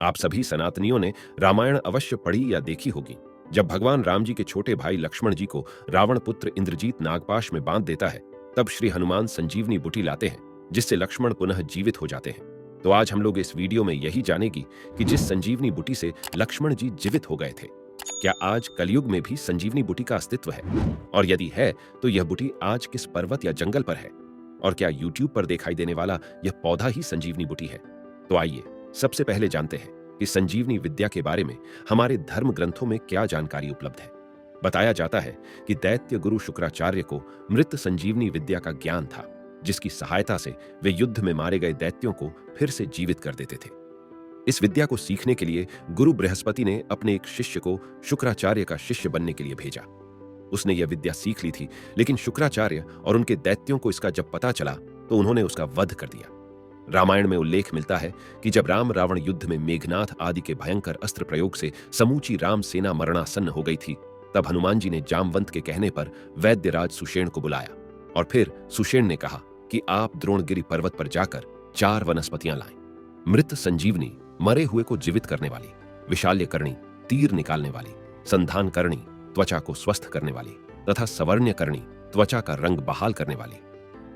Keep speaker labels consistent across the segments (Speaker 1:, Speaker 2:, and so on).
Speaker 1: आप सभी सनातनियों ने रामायण अवश्य पढ़ी या देखी होगी। जब भगवान राम जी के छोटे भाई लक्ष्मण जी को रावण पुत्र इंद्रजीत नागपाश में बांध देता है, तब श्री हनुमान संजीवनी बूटी लाते हैं, जिससे लक्ष्मण पुनः जीवित हो जाते हैं। तो आज हम लोग इस वीडियो में यही जानेगी कि जिस संजीवनी बूटी से लक्ष्मण जी जीवित हो गए थे, क्या आज कलयुग में भी संजीवनी बूटी का अस्तित्व है, और यदि है तो यह बूटी आज किस पर्वत या जंगल पर है, और क्या यूट्यूब पर दिखाई देने वाला यह पौधा ही संजीवनी बूटी है। तो आइए सबसे पहले जानते हैं कि संजीवनी विद्या के बारे में हमारे धर्म ग्रंथों में क्या जानकारी उपलब्ध है। बताया जाता है कि दैत्य गुरु शुक्राचार्य को मृत संजीवनी विद्या का ज्ञान था, जिसकी सहायता से वे युद्ध में मारे गए दैत्यों को फिर से जीवित कर देते थे। इस विद्या को सीखने के लिए गुरु बृहस्पति ने अपने एक शिष्य को शुक्राचार्य का शिष्य बनने के लिए भेजा। उसने यह विद्या सीख ली थी, लेकिन शुक्राचार्य और उनके दैत्यों को इसका जब पता चला तो उन्होंने उसका वध कर दिया। रामायण में उल्लेख मिलता है कि जब राम रावण युद्ध में मेघनाथ आदि के भयंकर अस्त्र प्रयोग से समूची राम सेना मरणासन्न हो गई थी, तब हनुमान जी ने जामवंत के कहने पर वैद्यराज सुषेण को बुलाया, और फिर सुषेण ने कहा कि आप द्रोणगिरि पर्वत पर जाकर 4 वनस्पतियां लाएं। मृत संजीवनी, मरे हुए को जीवित करने वाली; विशाल्यकर्णी, तीर निकालने वाली; संधानकर्णी, त्वचा को स्वस्थ करने वाली; तथा सवर्ण्यकर्णी, त्वचा का रंग बहाल करने वाली।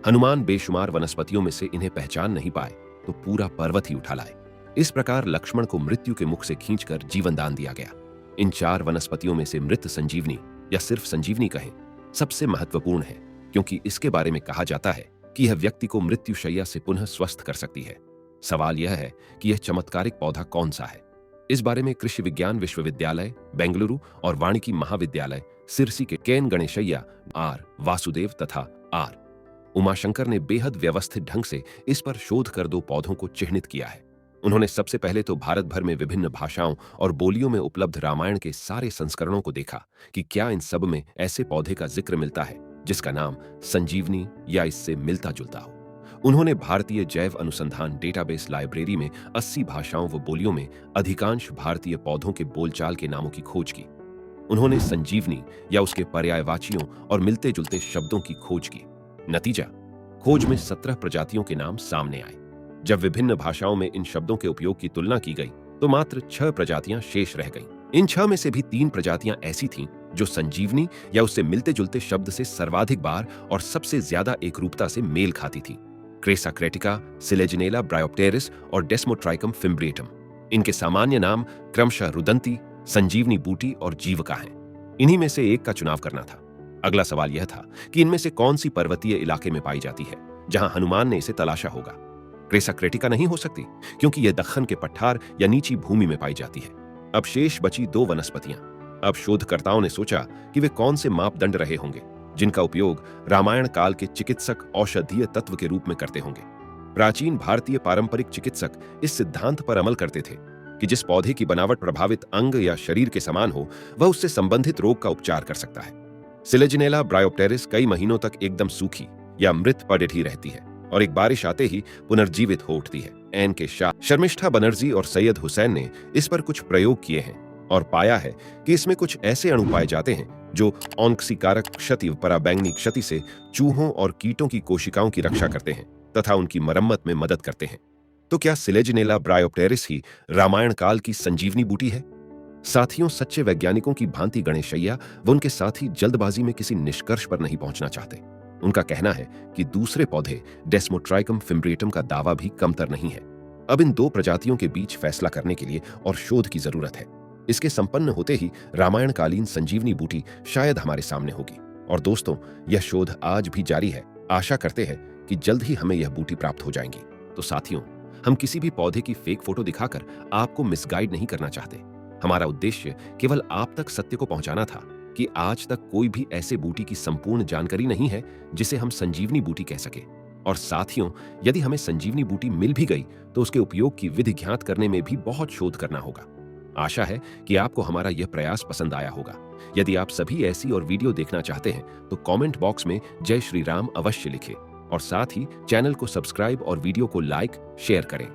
Speaker 1: हनुमान बेशुमार वनस्पतियों में से इन्हें पहचान नहीं पाए तो पूरा पर्वत ही उठा लाए। इस प्रकार लक्ष्मण को मृत्यु के मुख से खींचकर जीवन दान दिया गया। इन 4 वनस्पतियों में से मृत संजीवनी, या सिर्फ संजीवनी कहें, सबसे महत्वपूर्ण है, क्योंकि इसके बारे में कहा जाता है कि यह व्यक्ति को मृत्युशैया से पुनः स्वस्थ कर सकती है। सवाल यह है कि यह चमत्कारिक पौधा कौन सा है। इस बारे में कृषि विज्ञान विश्वविद्यालय बेंगलुरु और वानिकी महाविद्यालय सिरसी के केन गणेशैया, आर वासुदेव तथा आर उमाशंकर ने बेहद व्यवस्थित ढंग से इस पर शोध कर 2 पौधों को चिह्नित किया है। उन्होंने सबसे पहले तो भारत भर में विभिन्न भाषाओं और बोलियों में उपलब्ध रामायण के सारे संस्करणों को देखा कि क्या इन सब में ऐसे पौधे का जिक्र मिलता है जिसका नाम संजीवनी या इससे मिलता जुलता हो। उन्होंने भारतीय जैव अनुसंधान डेटाबेस लाइब्रेरी में 80 भाषाओं व बोलियों में अधिकांश भारतीय पौधों के बोलचाल के नामों की खोज की। उन्होंने संजीवनी या उसके पर्यायवाचियों और मिलते जुलते शब्दों की खोज की। नतीजा, खोज में 17 प्रजातियों के नाम सामने आए। जब विभिन्न भाषाओं में इन शब्दों के उपयोग की तुलना की गई तो मात्र 6 प्रजातियां शेष रह गईं। इन 6 में से भी 3 प्रजातियां ऐसी थीं जो संजीवनी या उससे मिलते जुलते शब्द से सर्वाधिक बार और सबसे ज्यादा एकरूपता से मेल खाती थी। क्रेसा क्रेटिका, सिलेजिनेला ब्रायोप्टेरिस और डेस्मोट्राइकम फिम्ब्रिएटम। इनके सामान्य नाम क्रमशः रुदंती, संजीवनी बूटी और जीविका हैं। इन्हीं में से एक का चुनाव करना था। अगला सवाल यह था कि इनमें से कौन सी पर्वतीय इलाके में पाई जाती है जहां हनुमान ने इसे तलाशा होगा। क्रेसा क्रेटिका नहीं हो सकती, क्योंकि यह दक्खन के पठार या नीची भूमि में पाई जाती है। अब शेष बची 2 वनस्पतियां। अब शोधकर्ताओं ने सोचा कि वे कौन से मापदंड रहे होंगे जिनका उपयोग रामायण काल के चिकित्सक औषधीय तत्व के रूप में करते होंगे। प्राचीन भारतीय पारंपरिक चिकित्सक इस सिद्धांत पर अमल करते थे कि जिस पौधे की बनावट प्रभावित अंग या शरीर के समान हो, वह उससे संबंधित रोग का उपचार कर सकता है। सिलेजिनेला ब्रायोप्टेरिस कई महीनों तक एकदम सूखी या मृत पड़े ही रहती है और एक बारिश आते ही पुनर्जीवित हो उठती है। एन के शाह, शर्मिष्ठा बनर्जी और सैयद हुसैन ने इस पर कुछ प्रयोग किए हैं और पाया है कि इसमें कुछ ऐसे अणु पाए जाते हैं जो ऑन्क्सीकारक क्षति, पराबैंगनी क्षति से चूहों और कीटों की कोशिकाओं की रक्षा करते हैं तथा उनकी मरम्मत में मदद करते हैं। तो क्या सिलेजिनेला ब्रायोप्टेरिस ही रामायण काल की संजीवनी बूटी है? साथियों, सच्चे वैज्ञानिकों की भांति गणेशैया व उनके साथी जल्दबाजी में किसी निष्कर्ष पर नहीं पहुंचना चाहते। उनका कहना है कि दूसरे पौधे डेस्मोट्राइकम फिम्ब्रिएटम का दावा भी कमतर नहीं है। अब इन 2 प्रजातियों के बीच फैसला करने के लिए और शोध की जरूरत है। इसके संपन्न होते ही रामायण कालीन संजीवनी बूटी शायद हमारे सामने होगी। और दोस्तों, यह शोध आज भी जारी है। आशा करते हैं कि जल्द ही हमें यह बूटी प्राप्त हो जाएंगी। तो साथियों, हम किसी भी पौधे की फेक फोटो दिखाकर आपको मिसगाइड नहीं करना चाहते। हमारा उद्देश्य केवल आप तक सत्य को पहुंचाना था कि आज तक कोई भी ऐसे बूटी की संपूर्ण जानकारी नहीं है जिसे हम संजीवनी बूटी कह सके। और साथियों, यदि हमें संजीवनी बूटी मिल भी गई तो उसके उपयोग की विधि ज्ञात करने में भी बहुत शोध करना होगा। आशा है कि आपको हमारा यह प्रयास पसंद आया होगा। यदि आप सभी ऐसी और वीडियो देखना चाहते हैं तो कमेंट बॉक्स में जय श्री राम अवश्य लिखें और साथ ही चैनल को सब्सक्राइब और वीडियो को लाइक शेयर करें।